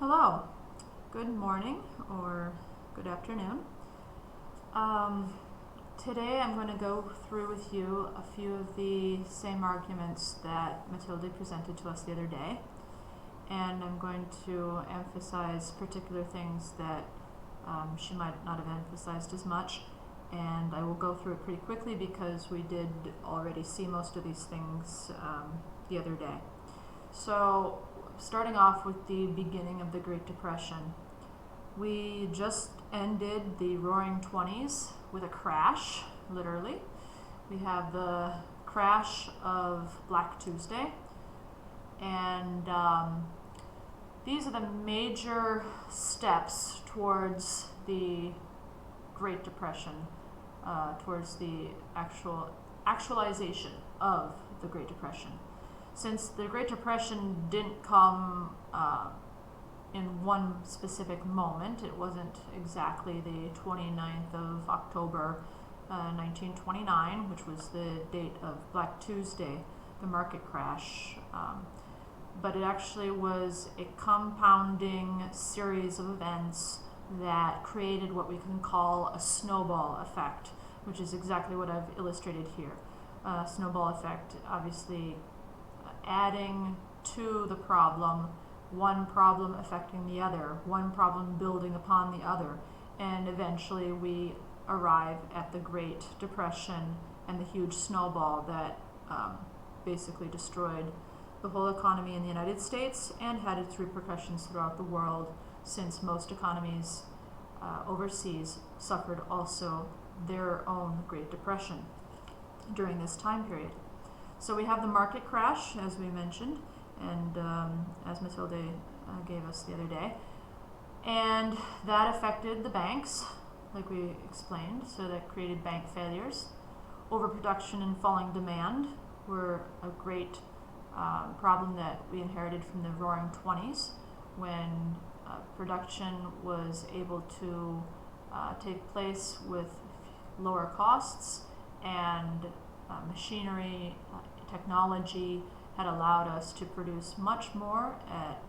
Hello, good morning or good afternoon. Today I'm going to go through with you a few of the same arguments that Matilde presented to us the other day, and I'm going to emphasize particular things that she might not have emphasized as much, and I will go through it pretty quickly because we did already see most of these things the other day. So, starting off with the beginning of the Great Depression. We just ended the Roaring Twenties with a crash, literally. We have the crash of Black Tuesday, and these are the major steps towards the Great Depression, towards the actualization of the Great Depression. Since the Great Depression didn't come in one specific moment, it wasn't exactly the 29th of October 1929, which was the date of Black Tuesday, the market crash, but it actually was a compounding series of events that created what we can call a snowball effect, which is exactly what I've illustrated here. Snowball effect, obviously adding to the problem, one problem affecting the other, one problem building upon the other, and eventually we arrive at the Great Depression and the huge snowball that basically destroyed the whole economy in the United States and had its repercussions throughout the world, since most economies overseas suffered also their own Great Depression during this time period. So we have the market crash, as we mentioned, and as Matilde gave us the other day. And that affected the banks, like we explained, so that created bank failures. Overproduction and falling demand were a great problem that we inherited from the Roaring Twenties, when production was able to take place with lower costs, and machinery, technology had allowed us to produce much more at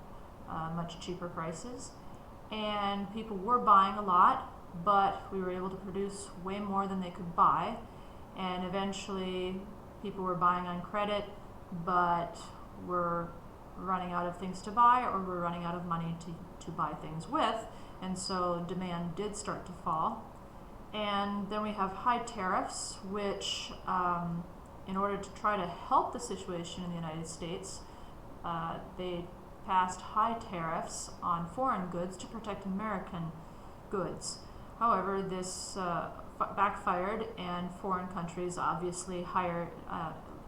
much cheaper prices, and people were buying a lot, but we were able to produce way more than they could buy, and eventually people were buying on credit, but were running out of things to buy, or were running out of money to buy things with, and so demand did start to fall. And then we have high tariffs, which in order to try to help the situation in the United States, they passed high tariffs on foreign goods to protect American goods. However, this backfired, and foreign countries obviously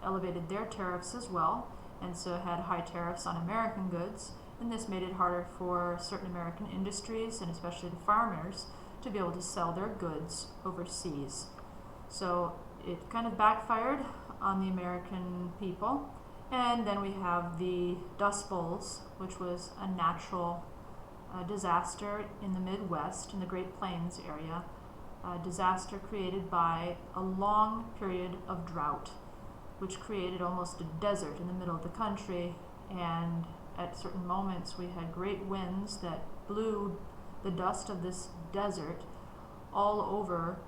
elevated their tariffs as well, and so had high tariffs on American goods, and this made it harder for certain American industries, and especially the farmers, to be able to sell their goods overseas. So it kind of backfired on the American people. And then we have the Dust Bowls, which was a natural disaster in the Midwest, in the Great Plains area, a disaster created by a long period of drought, which created almost a desert in the middle of the country, and at certain moments we had great winds that blew the dust of this desert all over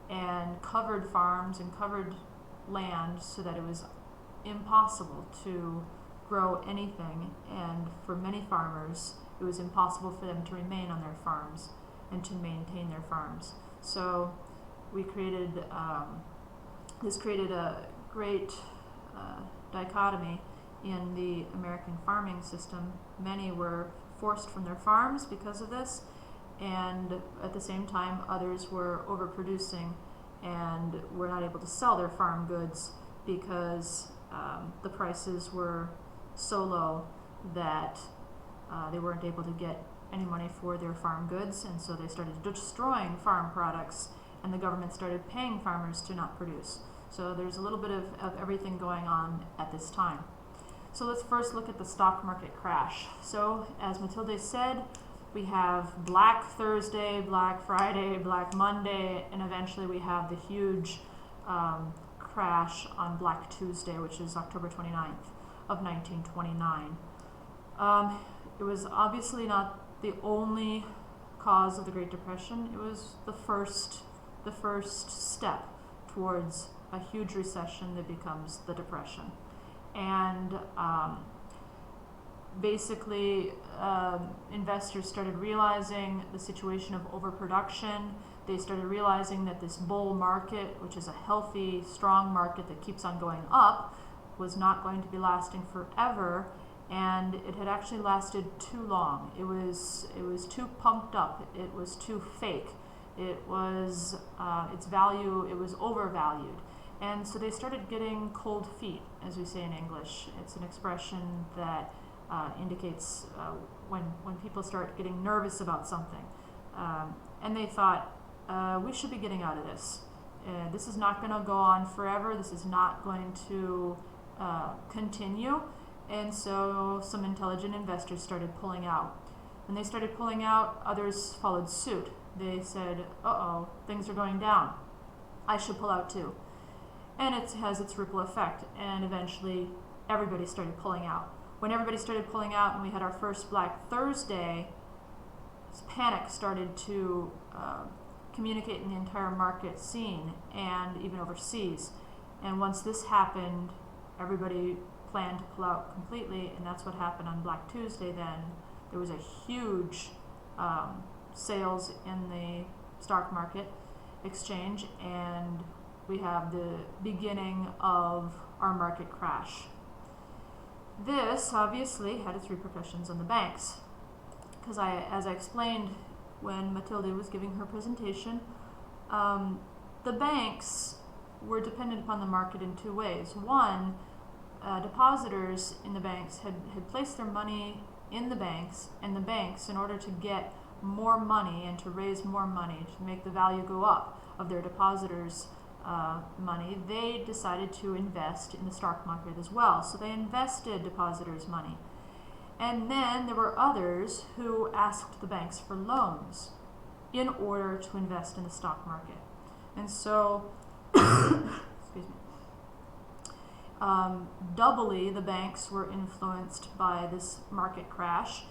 and covered farms and covered land, so that it was impossible to grow anything, and for many farmers it was impossible for them to remain on their farms and to maintain their farms. So we created this created a great dichotomy in the American farming system. Many were forced from their farms because of this, and at the same time others were overproducing and were not able to sell their farm goods because the prices were so low that they weren't able to get any money for their farm goods, and so they started destroying farm products, and the government started paying farmers to not produce. So there's a little bit of everything going on at this time. So let's first look at the stock market crash. So as Matilde said, we have Black Thursday, Black Friday, Black Monday, and eventually we have the huge crash on Black Tuesday, which is October 29th of 1929. It was obviously not the only cause of the Great Depression. It was the first step towards a huge recession that becomes the Depression. And basically, investors started realizing the situation of overproduction. They started realizing that this bull market, which is a healthy, strong market that keeps on going up, was not going to be lasting forever, and it had actually lasted too long. It was too pumped up. It was too fake. It was its value. It was overvalued, and so they started getting cold feet, as we say in English. It's an expression that indicates when people start getting nervous about something, and they thought, we should be getting out of this. This is not going to go on forever. This is not going to continue. And so some intelligent investors started pulling out. When they started pulling out, others followed suit. They said, uh-oh, things are going down. I should pull out too. And it has its ripple effect. And eventually, everybody started pulling out. When everybody started pulling out and we had our first Black Thursday, panic started to communicate in the entire market scene and even overseas. And once this happened, everybody planned to pull out completely, and that's what happened on Black Tuesday then. There was a huge sales in the stock market exchange, and we have the beginning of our market crash. This obviously had its repercussions on the banks, because as I explained when Matilde was giving her presentation, the banks were dependent upon the market in two ways. One, depositors in the banks had placed their money in the banks, and the banks, in order to get more money and to raise more money, to make the value go up of their depositors' money, they decided to invest in the stock market as well. So they invested depositors' money. And then there were others who asked the banks for loans in order to invest in the stock market. And so, excuse me, doubly the banks were influenced by this market crash.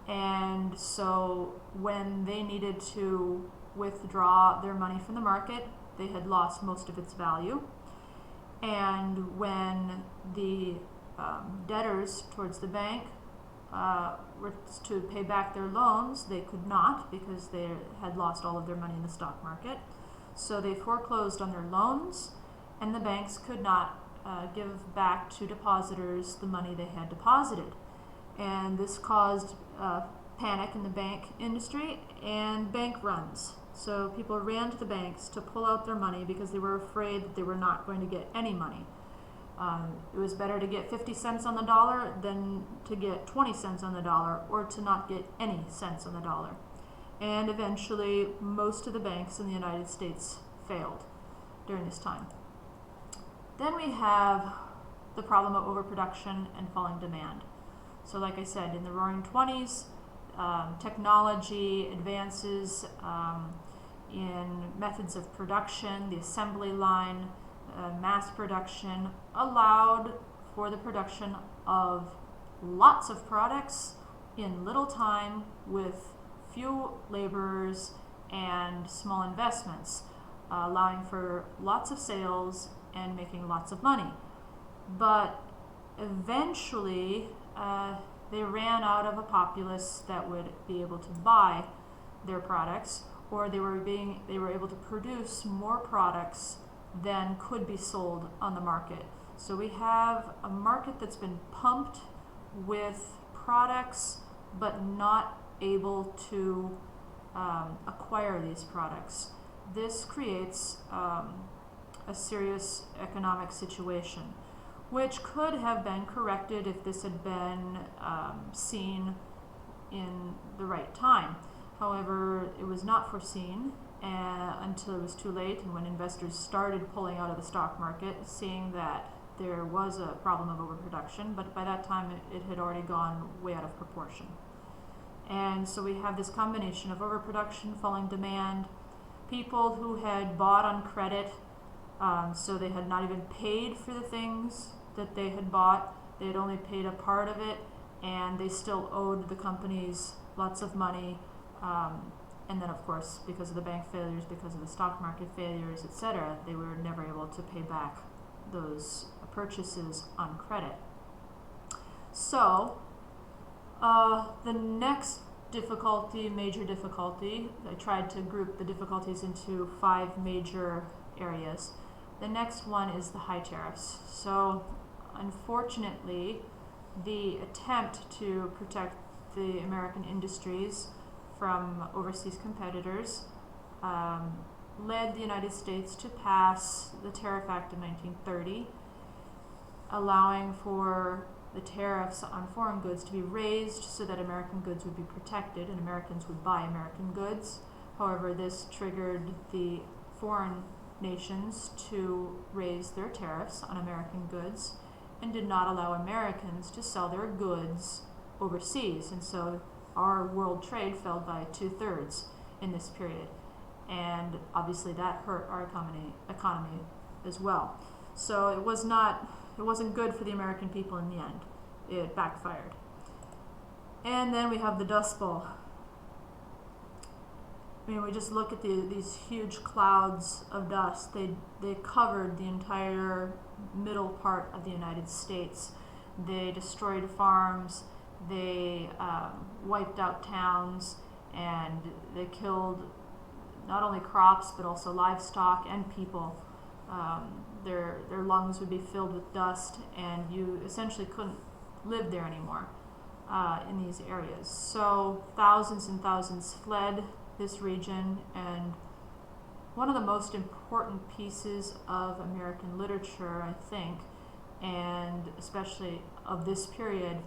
And so when they needed to withdraw their money from the market, they had lost most of its value. And when the debtors towards the bank were to pay back their loans, they could not, because they had lost all of their money in the stock market. So they foreclosed on their loans, and the banks could not give back to depositors the money they had deposited. And this caused panic in the bank industry and bank runs. So people ran to the banks to pull out their money because they were afraid that they were not going to get any money. It was better to get 50 cents on the dollar than to get 20 cents on the dollar, or to not get any cents on the dollar. And eventually, most of the banks in the United States failed during this time. Then we have the problem of overproduction and falling demand. So like I said, in the Roaring 20s, technology advances in methods of production, the assembly line, mass production allowed for the production of lots of products in little time with few laborers and small investments, allowing for lots of sales and making lots of money. But eventually they ran out of a populace that would be able to buy their products, or they were able to produce more products than could be sold on the market. So we have a market that's been pumped with products but not able to acquire these products. This creates a serious economic situation, which could have been corrected if this had been seen in the right time. However, it was not foreseen until it was too late, and when investors started pulling out of the stock market, seeing that there was a problem of overproduction, but by that time it had already gone way out of proportion. And so we have this combination of overproduction, falling demand, people who had bought on credit, so they had not even paid for the things that they had bought. They had only paid a part of it, and they still owed the companies lots of money. And then, of course, because of the bank failures, because of the stock market failures, etc., they were never able to pay back those purchases on credit. So, the next major difficulty, I tried to group the difficulties into 5 major areas. The next one is the high tariffs. So, unfortunately, the attempt to protect the American industries from overseas competitors led the United States to pass the Tariff Act of 1930, allowing for the tariffs on foreign goods to be raised so that American goods would be protected and Americans would buy American goods. However, this triggered the foreign nations to raise their tariffs on American goods and did not allow Americans to sell their goods overseas. And so our world trade fell by 2/3 in this period. And obviously that hurt our economy as well. So it wasn't good for the American people in the end. It backfired. And then we have the Dust Bowl. I mean, we just look at these huge clouds of dust. They covered the entire middle part of the United States. They destroyed farms. They wiped out towns, and they killed not only crops but also livestock and people. Their lungs would be filled with dust, and you essentially couldn't live there anymore in these areas. So thousands and thousands fled this region, and one of the most important pieces of American literature, I think, and especially of this period,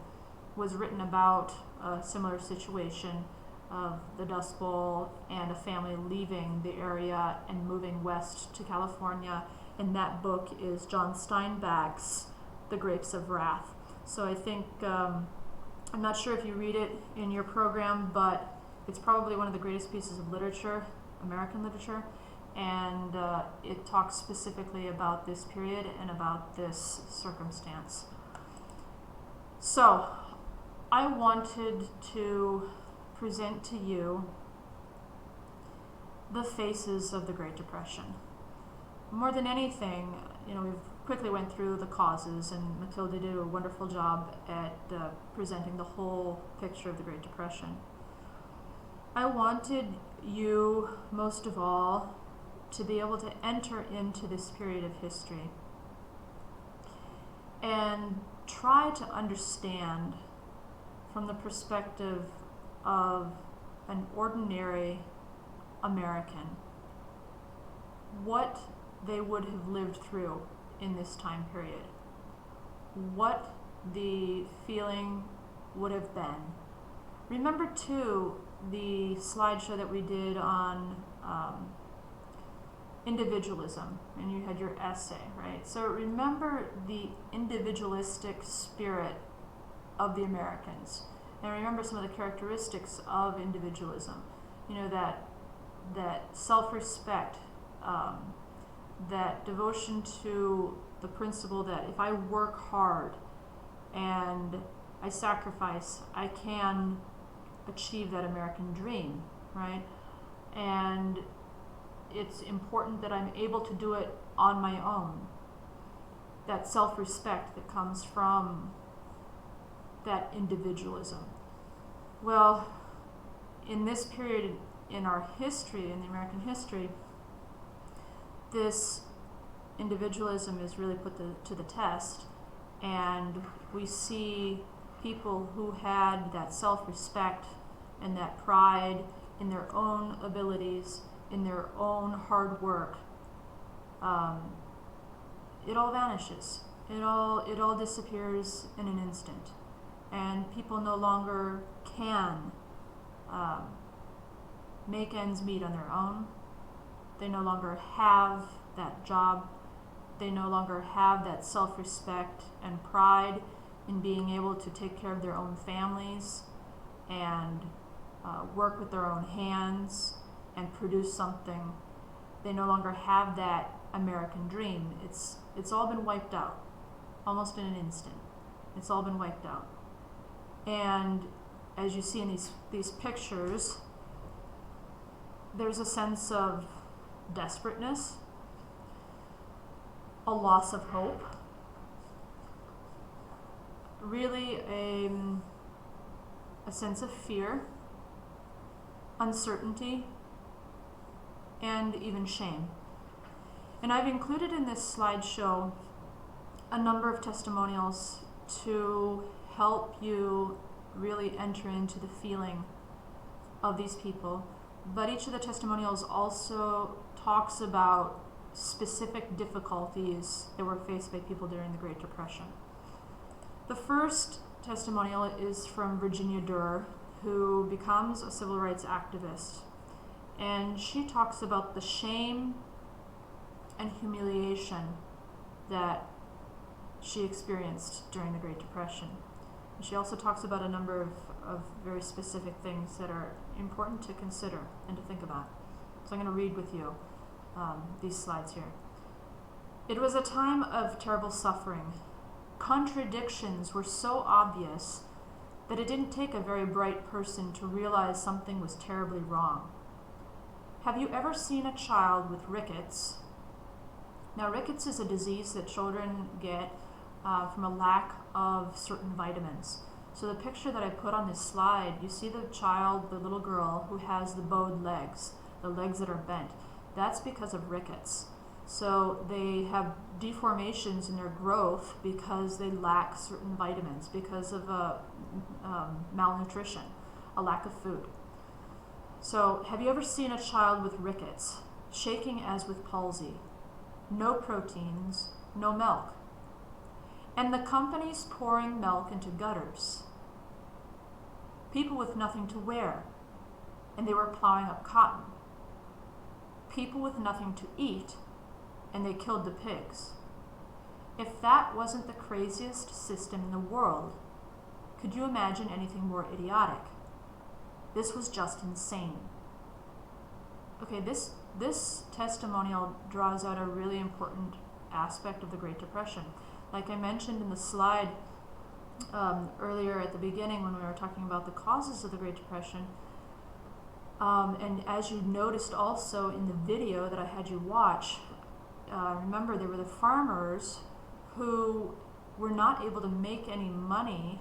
was written about a similar situation of the Dust Bowl and a family leaving the area and moving west to California. And that book is John Steinbeck's The Grapes of Wrath. So I think, I'm not sure if you read it in your program, but it's probably one of the greatest pieces of literature, American literature, and it talks specifically about this period and about this circumstance. So, I wanted to present to you the faces of the Great Depression. More than anything, we quickly went through the causes, and Matilda did a wonderful job at presenting the whole picture of the Great Depression. I wanted you, most of all, to be able to enter into this period of history and try to understand from the perspective of an ordinary American what they would have lived through in this time period, what the feeling would have been. Remember, too, the slideshow that we did on individualism, and you had your essay, right? So remember the individualistic spirit of the Americans, and remember some of the characteristics of individualism. That self-respect, that devotion to the principle that if I work hard and I sacrifice, I can achieve that American dream, right? And it's important that I'm able to do it on my own. That self-respect that comes from that individualism. Well, in this period in our history, in the American history, this individualism is really put to the test, and we see people who had that self-respect and that pride in their own abilities, in their own hard work. It all vanishes. It all disappears in an instant, and people no longer can make ends meet on their own. They no longer have that job. They no longer have that self-respect and pride in being able to take care of their own families and work with their own hands and produce something. They no longer have that American dream. It's all been wiped out, almost in an instant. It's all been wiped out. And as you see in these pictures, there's a sense of desperateness, a loss of hope, really a sense of fear, uncertainty, and even shame. And I've included in this slideshow a number of testimonials to help you really enter into the feeling of these people. But each of the testimonials also talks about specific difficulties that were faced by people during the Great Depression. The first testimonial is from Virginia Durr, who becomes a civil rights activist. And she talks about the shame and humiliation that she experienced during the Great Depression. And she also talks about a number of very specific things that are important to consider and to think about. So I'm going to read with you these slides here. It was a time of terrible suffering. Contradictions were so obvious that it didn't take a very bright person to realize something was terribly wrong. Have you ever seen a child with rickets? Now, rickets is a disease that children get from a lack of certain vitamins. So the picture that I put on this slide, you see the child, the little girl, who has the bowed legs, the legs that are bent. That's because of rickets. So they have deformations in their growth because they lack certain vitamins, because of malnutrition, a lack of food. So have you ever seen a child with rickets, shaking as with palsy? No proteins, no milk. And the companies pouring milk into gutters. People with nothing to wear, and they were plowing up cotton. People with nothing to eat, and they killed the pigs. If that wasn't the craziest system in the world, could you imagine anything more idiotic? This was just insane. Okay, this testimonial draws out a really important aspect of the Great Depression. Like I mentioned in the slide earlier at the beginning when we were talking about the causes of the Great Depression, and as you noticed also in the video that I had you watch, remember there were the farmers who were not able to make any money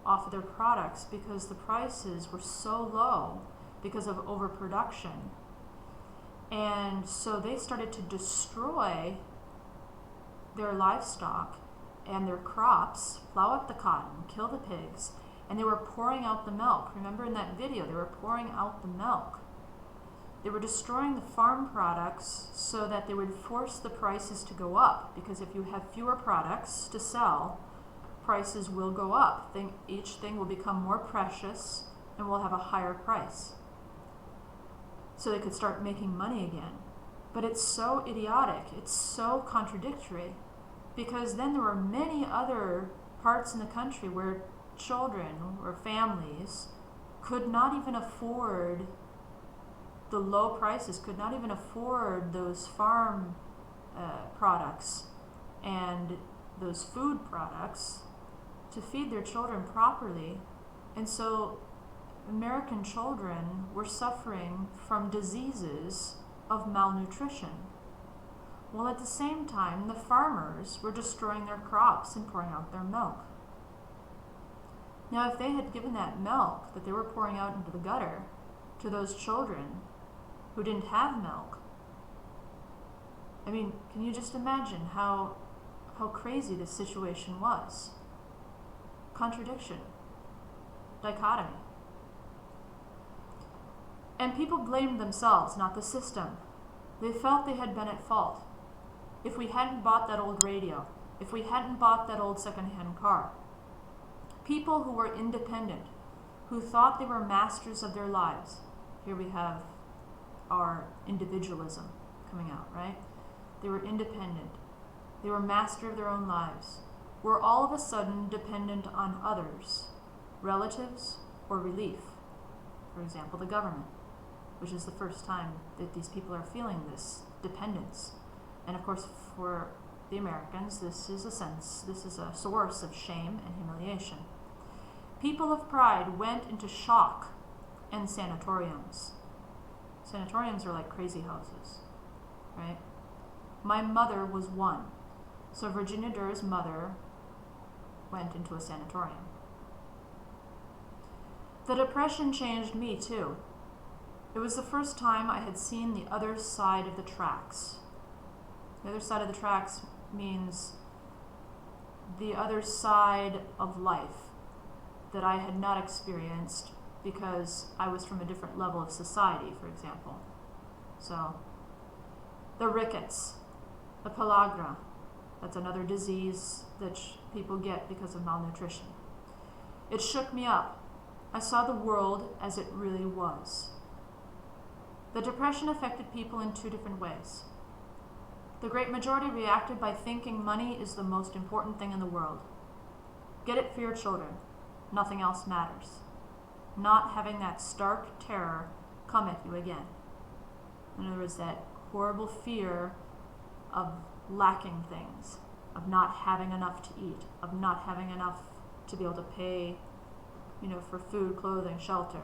off of their products because the prices were so low because of overproduction. And so they started to destroy their livestock and their crops, plow up the cotton, kill the pigs, and they were pouring out the milk. Remember in that video, they were pouring out the milk. They were destroying the farm products so that they would force the prices to go up, because if you have fewer products to sell, prices will go up. Each thing will become more precious and will have a higher price. So they could start making money again. But it's so idiotic, it's so contradictory, because then there were many other parts in the country where children or families could not even afford the low prices, could not even afford those farm products and those food products to feed their children properly. And so American children were suffering from diseases of malnutrition. While at the same time, the farmers were destroying their crops and pouring out their milk. Now, if they had given that milk that they were pouring out into the gutter to those children who didn't have milk, I mean, can you just imagine how crazy this situation was? Contradiction, dichotomy. And people blamed themselves, not the system. They felt they had been at fault. If we hadn't bought that old radio, if we hadn't bought that old secondhand car. People who were independent, who thought they were masters of their lives. Here we have our individualism coming out, right? They were independent. They were master of their own lives. Were all of a sudden dependent on others, relatives, or relief. For example, the government, which is the first time that these people are feeling this dependence. And of course, for the Americans, this is a source of shame and humiliation. People of pride went into shock and sanatoriums. Sanatoriums are like crazy houses, right? My mother was one. So Virginia Durr's mother went into a sanatorium. The Depression changed me too. It was the first time I had seen the other side of the tracks. The other side of the tracks means the other side of life that I had not experienced because I was from a different level of society, for example. So, the rickets, the pellagra, that's another disease that people get because of malnutrition. It shook me up. I saw the world as it really was. The Depression affected people in two different ways. The great majority reacted by thinking money is the most important thing in the world. Get it for your children. Nothing else matters. Not having that stark terror come at you again. In other words, that horrible fear of lacking things, of not having enough to eat, of not having enough to be able to pay, for food, clothing, shelter.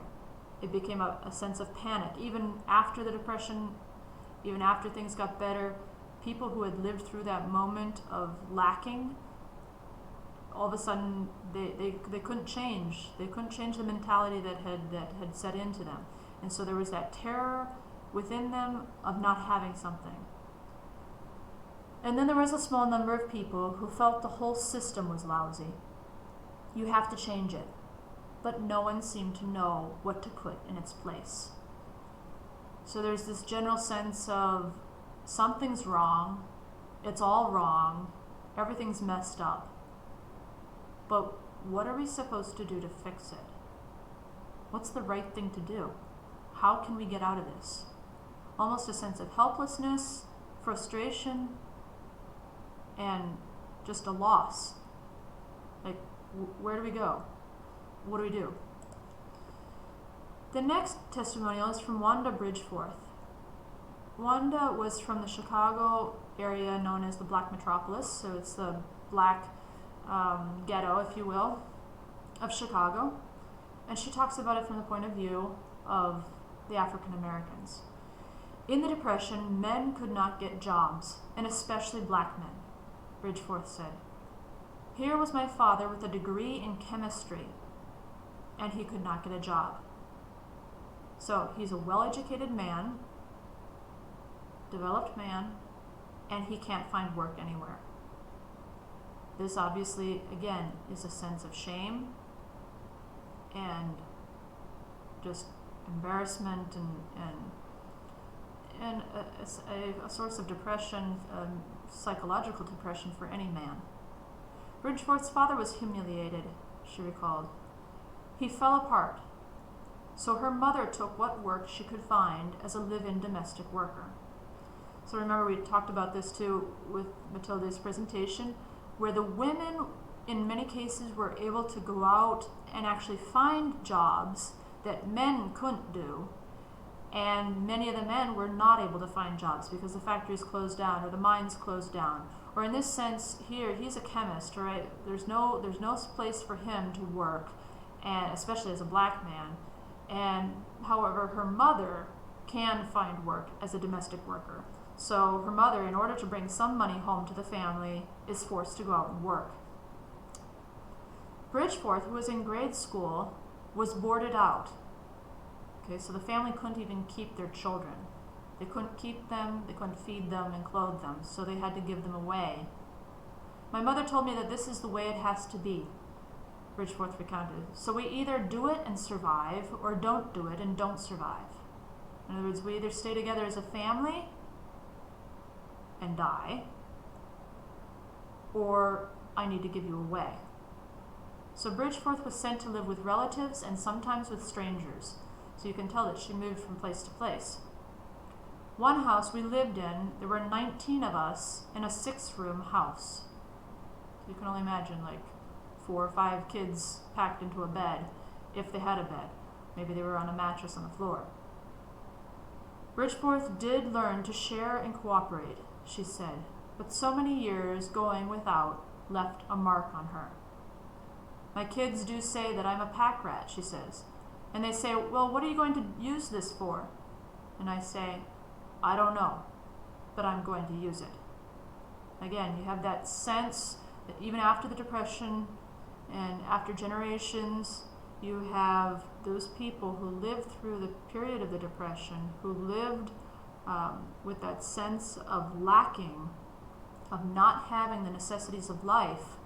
It became a sense of panic. Even after the Depression, even after things got better, people who had lived through that moment of lacking, all of a sudden they couldn't change. They couldn't change the mentality that had set into them. And so there was that terror within them of not having something. And then there was a small number of people who felt the whole system was lousy. You have to change it. But no one seemed to know what to put in its place. So there's this general sense of something's wrong, it's all wrong, everything's messed up. But what are we supposed to do to fix it? What's the right thing to do? How can we get out of this? Almost a sense of helplessness, frustration, and just a loss. Like, where do we go? What do we do? The next testimonial is from Wanda Bridgeforth. Wanda was from the Chicago area known as the Black Metropolis, so it's the black ghetto, if you will, of Chicago. And she talks about it from the point of view of the African Americans. In the Depression, men could not get jobs, and especially black men, Bridgeforth said. Here was my father with a degree in chemistry, and he could not get a job. So he's a well-educated man, developed man, and he can't find work anywhere. This obviously, again, is a sense of shame and just embarrassment and a source of depression, psychological depression for any man. Bridgeforth's father was humiliated, she recalled. He fell apart, so her mother took what work she could find as a live-in domestic worker. So remember, we talked about this too with Matilda's presentation, where the women in many cases were able to go out and actually find jobs that men couldn't do, and many of the men were not able to find jobs because the factories closed down or the mines closed down. Or in this sense here, he's a chemist, right? There's no place for him to work, and especially as a black man. And however, her mother can find work as a domestic worker. So her mother, in order to bring some money home to the family, is forced to go out and work. Bridgeforth, who was in grade school, was boarded out. Okay, so the family couldn't even keep their children. They couldn't keep them, they couldn't feed them and clothe them, so they had to give them away. My mother told me that this is the way it has to be, Bridgeforth recounted. So we either do it and survive, or don't do it and don't survive. In other words, we either stay together as a family and die, or I need to give you away. So Bridgeforth was sent to live with relatives and sometimes with strangers. So you can tell that she moved from place to place. One house we lived in, there were 19 of us in a 6-room house. So you can only imagine, like 4 or 5 kids packed into a bed, if they had a bed. Maybe they were on a mattress on the floor. Bridgeforth did learn to share and cooperate, she said, but so many years going without left a mark on her. My kids do say that I'm a pack rat, she says. And they say, well, what are you going to use this for? And I say, I don't know, but I'm going to use it. Again, you have that sense that even after the Depression and after generations, you have those people who lived through the period of the Depression, who lived with that sense of lacking, of not having the necessities of life.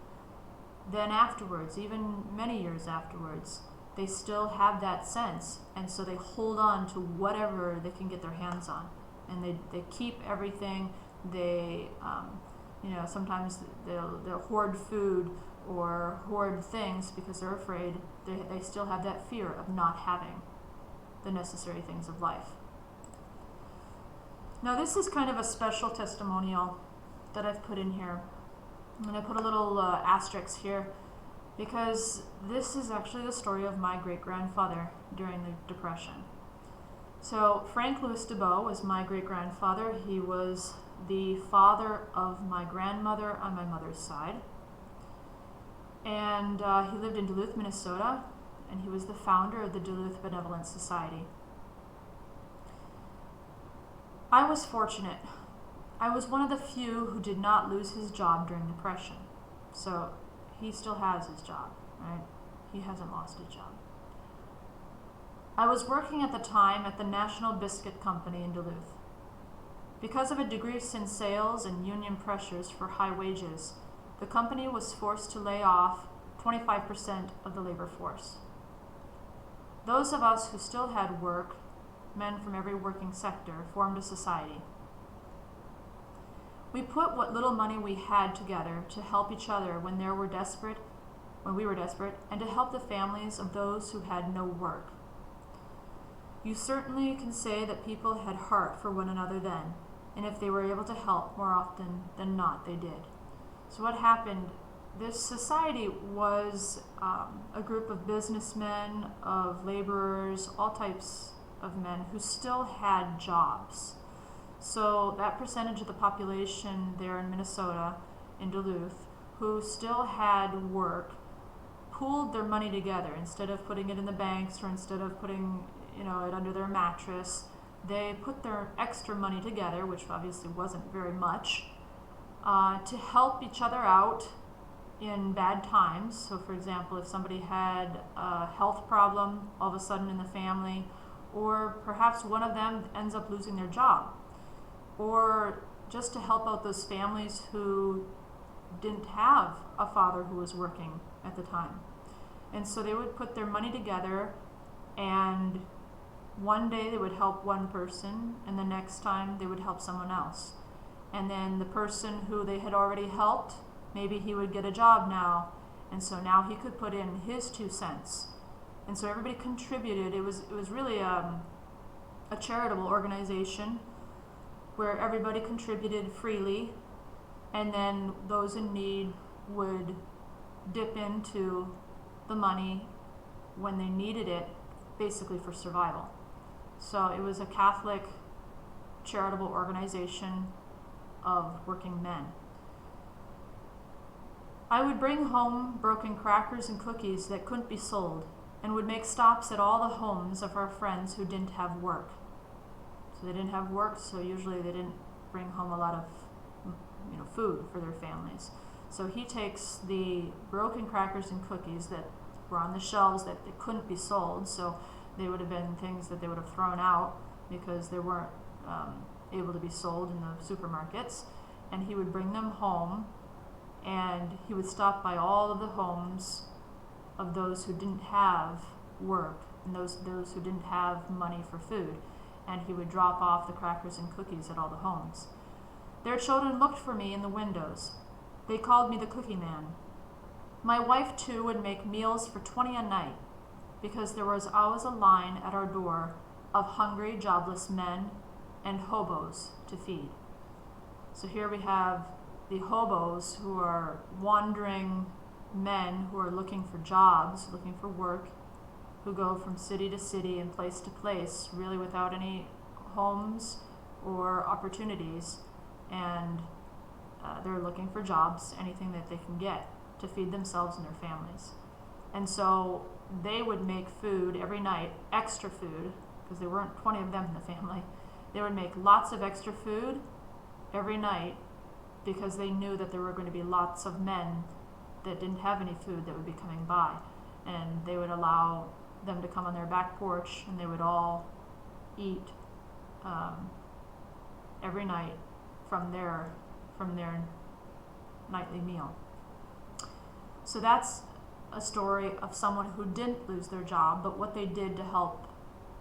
Then afterwards, even many years afterwards, they still have that sense, and so they hold on to whatever they can get their hands on, and they keep everything. They sometimes they'll hoard food or hoard things because they're afraid. They still have that fear of not having the necessary things of life. Now this is kind of a special testimonial that I've put in here, and I put a little asterisk here because this is actually the story of my great-grandfather during the Depression. So Frank Louis Dubois was my great-grandfather. He was the father of my grandmother on my mother's side. And he lived in Duluth, Minnesota, and he was the founder of the Duluth Benevolent Society. I was fortunate. I was one of the few who did not lose his job during the Depression. So he still has his job, right? He hasn't lost his job. I was working at the time at the National Biscuit Company in Duluth. Because of a decrease in sales and union pressures for high wages, the company was forced to lay off 25% of the labor force. Those of us who still had work, men from every working sector, formed a society. We put what little money we had together to help each other when we were desperate, and to help the families of those who had no work. You certainly can say that people had heart for one another then, and if they were able to help, more often than not, they did. So what happened, this society was a group of businessmen, of laborers, all types of men who still had jobs. So that percentage of the population there in Minnesota, in Duluth, who still had work, pooled their money together. Instead of putting it in the banks or instead of putting it under their mattress, they put their extra money together, which obviously wasn't very much, to help each other out in bad times. So for example, if somebody had a health problem all of a sudden in the family, or perhaps one of them ends up losing their job, or just to help out those families who didn't have a father who was working at the time. And so they would put their money together, and one day they would help one person, and the next time they would help someone else. And then the person who they had already helped, maybe he would get a job now, and so now he could put in his 2 cents. And so everybody contributed. It was really a charitable organization where everybody contributed freely, and then those in need would dip into the money when they needed it, basically for survival. So it was a Catholic charitable organization of working men. I would bring home broken crackers and cookies that couldn't be sold, and would make stops at all the homes of our friends who didn't have work. So they didn't have work, so usually they didn't bring home a lot of food for their families. So he takes the broken crackers and cookies that were on the shelves that they couldn't be sold, so they would have been things that they would have thrown out because they weren't able to be sold in the supermarkets, and he would bring them home, and he would stop by all of the homes of those who didn't have work and those who didn't have money for food, and he would drop off the crackers and cookies at all the homes. Their children looked for me in the windows. They called me the Cookie Man. My wife, too, would make meals for 20 a night, because there was always a line at our door of hungry, jobless men and hobos to feed. So here we have the hobos, who are wandering men who are looking for jobs, looking for work, who go from city to city and place to place, really without any homes or opportunities, and they're looking for jobs, anything that they can get to feed themselves and their families. And so they would make food every night, extra food, because there weren't 20 of them in the family. They would make lots of extra food every night because they knew that there were going to be lots of men that didn't have any food that would be coming by. And they would allow them to come on their back porch, and they would all eat every night from their nightly meal. So that's a story of someone who didn't lose their job, but what they did to help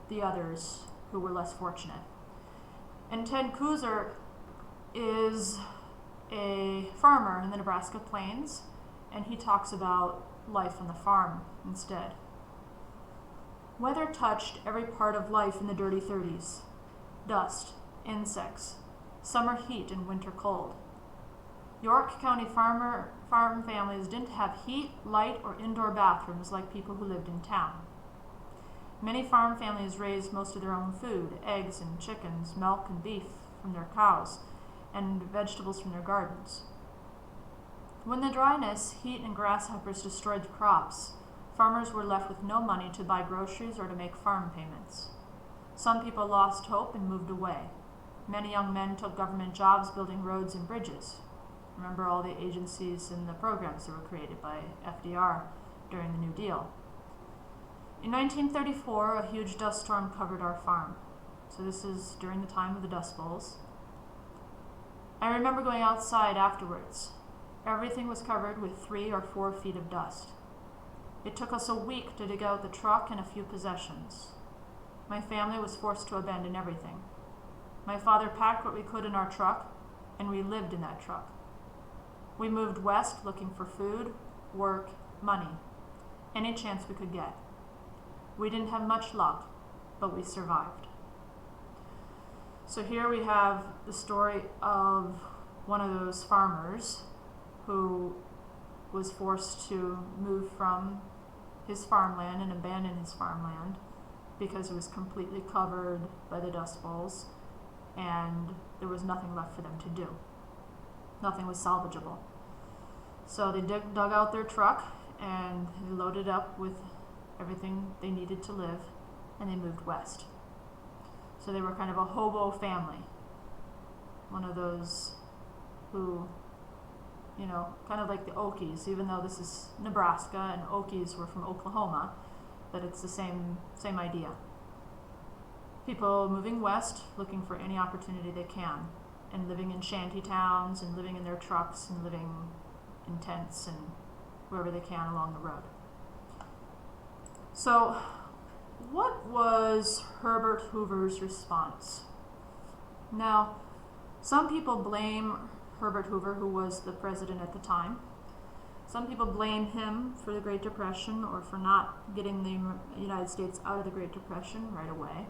the others who were less fortunate. And Ted Kooser is a farmer in the Nebraska plains, and he talks about life on the farm instead. Weather touched every part of life in the dirty 30s. Dust, insects, summer heat and winter cold. York County farm families didn't have heat, light, or indoor bathrooms like people who lived in town. Many farm families raised most of their own food, eggs and chickens, milk and beef from their cows, and vegetables from their gardens. When the dryness, heat, and grasshoppers destroyed the crops, farmers were left with no money to buy groceries or to make farm payments. Some people lost hope and moved away. Many young men took government jobs building roads and bridges. Remember all the agencies and the programs that were created by FDR during the New Deal. In 1934, a huge dust storm covered our farm. So this is during the time of the Dust Bowls. I remember going outside afterwards. Everything was covered with 3 or 4 feet of dust. It took us a week to dig out the truck and a few possessions. My family was forced to abandon everything. My father packed what we could in our truck, and we lived in that truck. We moved west looking for food, work, money, any chance we could get. We didn't have much luck, but we survived. So here we have the story of one of those farmers who was forced to move from his farmland and abandon his farmland because it was completely covered by the Dust Bowls and there was nothing left for them to do. Nothing was salvageable. So they dug out their truck and they loaded up with everything they needed to live, and they moved west. So they were kind of a hobo family. One of those who, kind of like the Okies, even though this is Nebraska and Okies were from Oklahoma, but it's the same idea. People moving west, looking for any opportunity they can, and living in shanty towns, and living in their trucks, and living in tents, and wherever they can along the road. So, what was Herbert Hoover's response? Now, some people blame Herbert Hoover, who was the president at the time. Some people blame him for the Great Depression or for not getting the United States out of the Great Depression right away.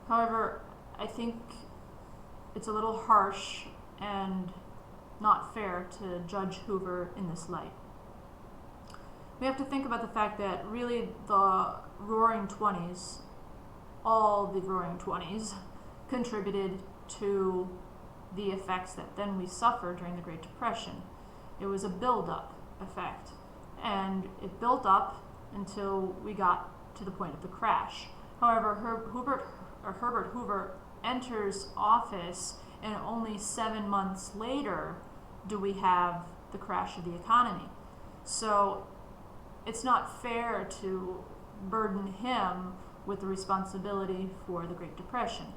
However, I think it's a little harsh and not fair to judge Hoover in this light. We have to think about the fact that really the Roaring Twenties, all the Roaring Twenties, contributed to the effects that then we suffered during the Great Depression. It was a build-up effect, and it built up until we got to the point of the crash. However, Herbert Hoover enters office, and only 7 months later do we have the crash of the economy. So it's not fair to burden him with the responsibility for the Great Depression.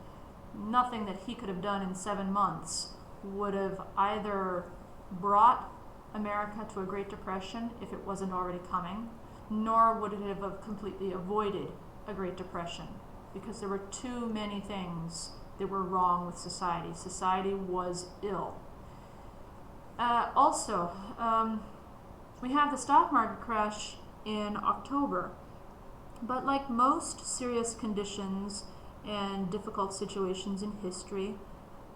Nothing that he could have done in 7 months would have either brought America to a Great Depression if it wasn't already coming, nor would it have completely avoided a Great Depression, because there were too many things that were wrong with society. Society was ill. Also, we have the stock market crash in October, but like most serious conditions and difficult situations in history,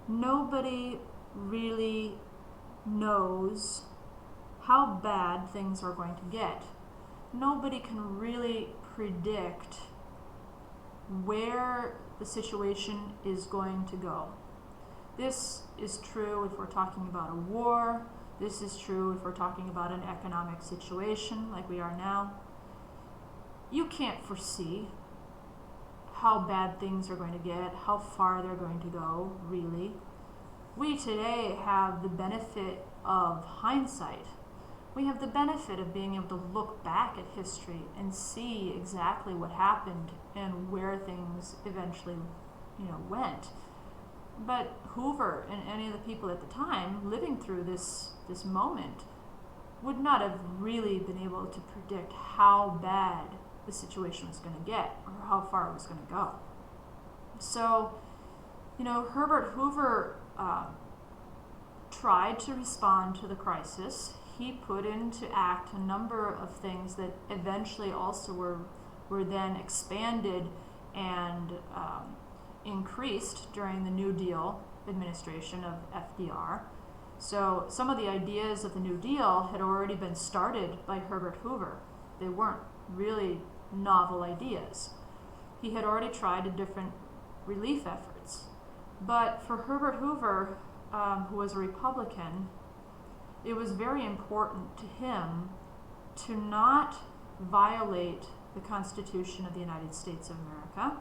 nobody really knows how bad things are going to get. Nobody can really predict where the situation is going to go. This is true if we're talking about a war. This is true if we're talking about an economic situation like we are now. You can't foresee how bad things are going to get, how far they're going to go, really. We today have the benefit of hindsight. We have the benefit of being able to look back at history and see exactly what happened and where things eventually, went. But Hoover and any of the people at the time living through this moment would not have really been able to predict how bad the situation was going to get or how far it was going to go. So, Herbert Hoover tried to respond to the crisis. He put into act a number of things that eventually also were then expanded and increased during the New Deal administration of FDR. So some of the ideas of the New Deal had already been started by Herbert Hoover. They weren't really novel ideas. He had already tried different relief efforts. But for Herbert Hoover, who was a Republican, it was very important to him to not violate the Constitution of the United States of America.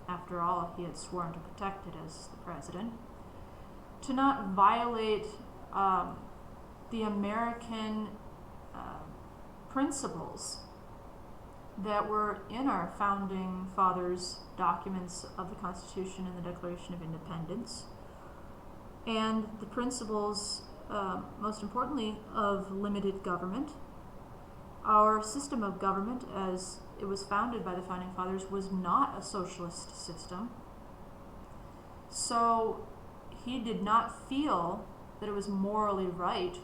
After all, he had sworn to protect it as the president. To not violate the American principles that were in our founding fathers' documents of the Constitution and the Declaration of Independence, and the principles, most importantly, of limited government. Our system of government, as it was founded by the founding fathers, was not a socialist system. So he did not feel that it was morally right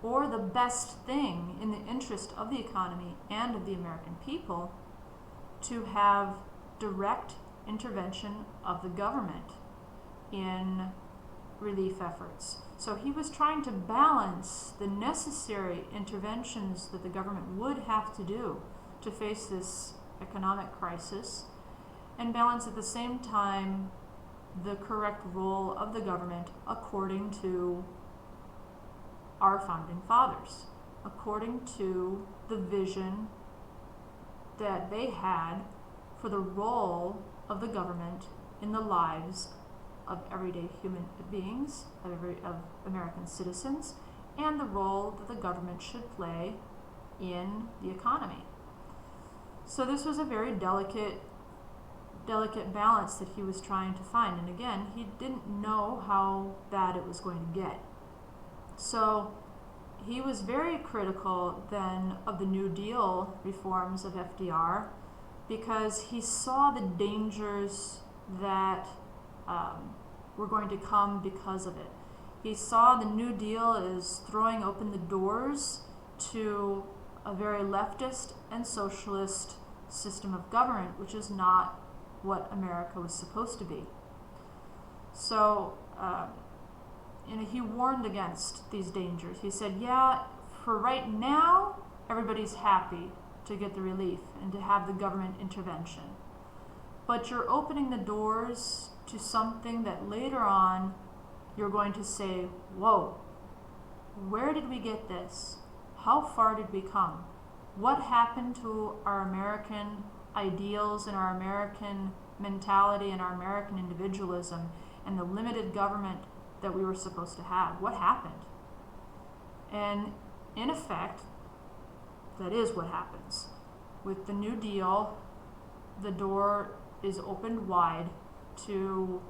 or the best thing in the interest of the economy and of the American people to have direct intervention of the government in relief efforts. So he was trying to balance the necessary interventions that the government would have to do to face this economic crisis, and balance at the same time the correct role of the government according to our founding fathers, according to the vision that they had for the role of the government in the lives of everyday human beings, of American citizens, and the role that the government should play in the economy. So this was a very delicate balance that he was trying to find. And again, he didn't know how bad it was going to get. So he was very critical then of the New Deal reforms of FDR because he saw the dangers that were going to come because of it. He saw the New Deal as throwing open the doors to a very leftist and socialist system of government, which is not what America was supposed to be. So, he warned against these dangers. He said, yeah, for right now, everybody's happy to get the relief and to have the government intervention. But you're opening the doors to something that later on you're going to say, whoa, where did we get this? How far did we come? What happened to our American ideals and our American mentality and our American individualism and the limited government that we were supposed to have? What happened? And in effect, that is what happens. With the New Deal, the door is opened wide to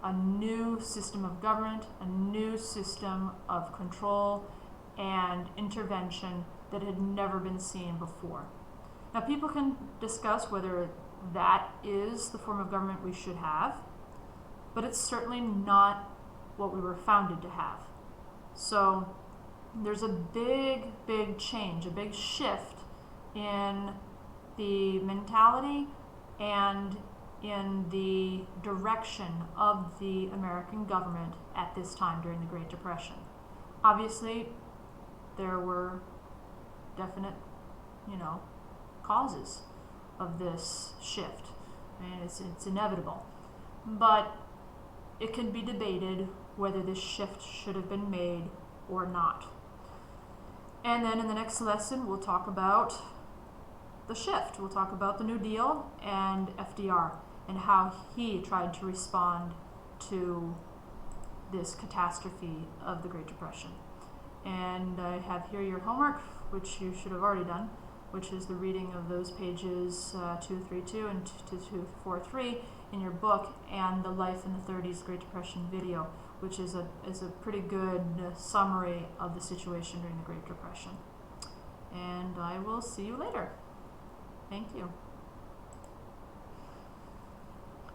a new system of government, a new system of control and intervention that had never been seen before. Now, people can discuss whether that is the form of government we should have, but it's certainly not what we were founded to have. So there's a big change, a big shift in the mentality and in the direction of the American government at this time during the Great Depression. Obviously, there were definite, causes of this shift. I mean, it's inevitable. But it can be debated whether this shift should have been made or not. And then in the next lesson, we'll talk about the shift. We'll talk about the New Deal and FDR and how he tried to respond to this catastrophe of the Great Depression. And I have here your homework, which you should have already done, which is the reading of those pages 232 and 2243 in your book, and the Life in the 30s Great Depression video, which is a pretty good summary of the situation during the Great Depression. And I will see you later. Thank you.